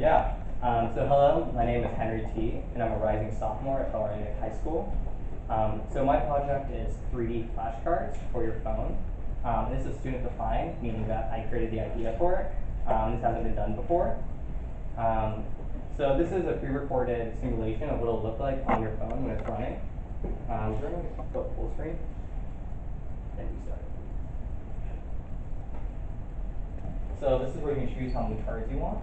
So hello, my name is Henry T, and I'm a rising sophomore at Colorado High School. So my project is 3D flashcards for your phone. This is student defined, meaning that I created the idea for it. This hasn't been done before. So this is a pre-recorded simulation of what it'll look like on your phone when it's running. We're going to go full screen and restart. So this is where you can choose how many cards you want.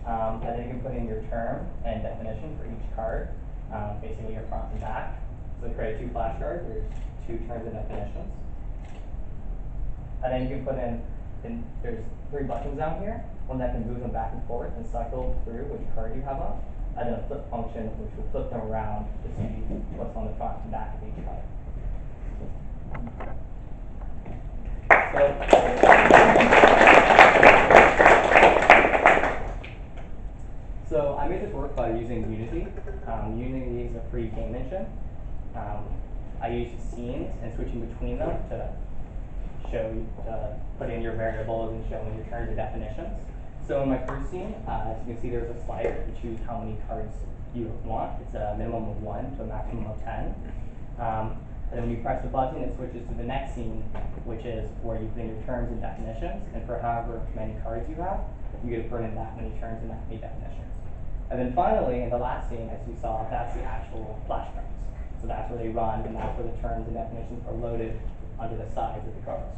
And then you can put in your term and definition for each card, basically your front and back. So we created 2 flashcards, there's 2 terms and definitions. And then you can put in there's 3 buttons down here, one that can move them back and forth and cycle through which card you have up, and then a flip function which will flip them around to see what's on the front and back of each card. So I made this work by using Unity. Unity is a free game engine. I used scenes and switching between them to put in your variables and showing your terms and definitions. So in my first scene, as you can see, there's a slider to choose how many cards you want. It's a minimum of 1 to a maximum of 10. And then when you press the button, it switches to the next scene, which is where you put in your terms and definitions. And for however many cards you have, you get to put in that many terms and that many definitions. And then finally, in the last scene, as you saw, that's the actual flashcards. So that's where they run, and that's where the terms and definitions are loaded onto the sides of the cards.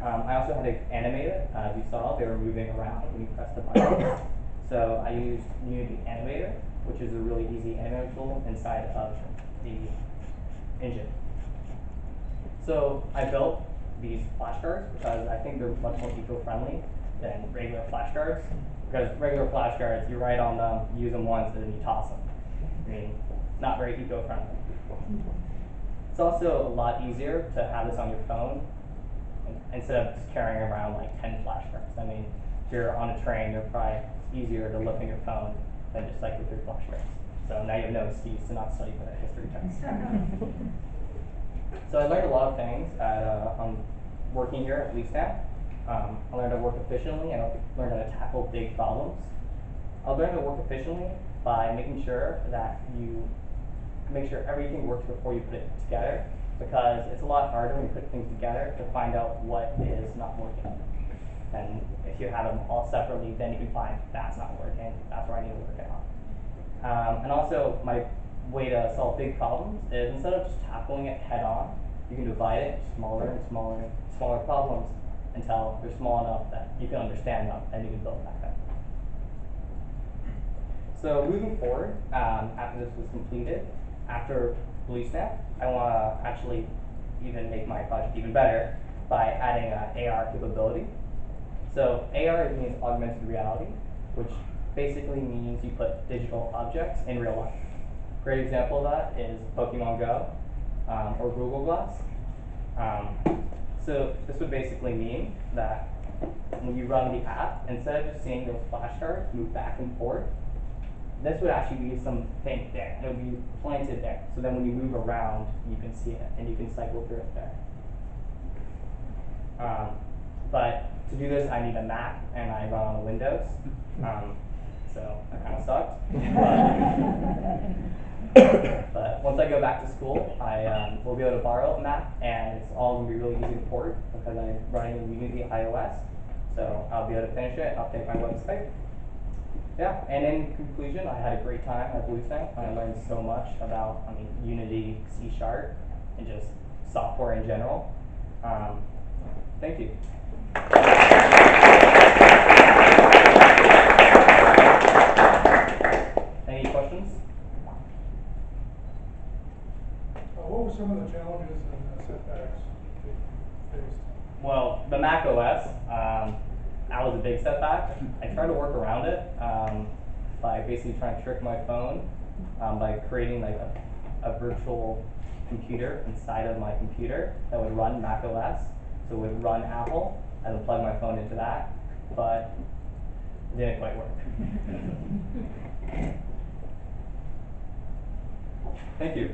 I also had it animated. As you saw, they were moving around when you press the button. So I used Unity Animator, which is a really easy animator tool inside of the engine. So I built these flashcards because I think they're much more eco-friendly than regular flashcards. Because regular flashcards, you write on them, use them once, and then you toss them. I mean, not very eco-friendly. It's also a lot easier to have this on your phone instead of just carrying around like 10 flashcards. I mean, if you're on a train, you're probably easier to look at your phone than just cycle through flashcards. So now you have no excuse to not study for that history test. So I learned a lot of things working here at LeafStamp. I learned to work efficiently, and I learned how to tackle big problems. I learned to work efficiently by making sure that you make sure everything works before you put it together, because it's a lot harder when you put things together to find out what is not working. And if you have them all separately, then you can find that's not working, that's where I need to work it on. And also, my way to solve big problems is instead of just tackling it head on, you can divide it into smaller and smaller problems until they're small enough that you can understand them and you can build back up. So moving forward, after this was completed, after LeafStamp, I want to actually even make my project even better by adding an AR capability. So AR means augmented reality, which basically means you put digital objects in real life. Great example of that is Pokemon Go or Google Glass. So this would basically mean that when you run the app, instead of just seeing those flashcards move back and forth, this would actually be something there. It would be planted there. So then when you move around, you can see it and you can cycle through it there. But to do this, I need a Mac and I run on Windows. So that kind of sucked. But once I go back to school, I will be able to borrow a Mac, and it's all going to be really easy to port because I'm running in Unity iOS. So I'll be able to finish it, update my website. Yeah, and in conclusion, I had a great time at LeafStamp. I learned so much about, Unity, C#, and just software in general. Thank you. Any questions? What were some of the challenges and setbacks that you faced? Well, the Mac OS, that was a big setback. I tried to work around it by basically trying to trick my phone by creating like a virtual computer inside of my computer that would run Mac OS. So it would run Apple. I would plug my phone into that, but it didn't quite work. Thank you.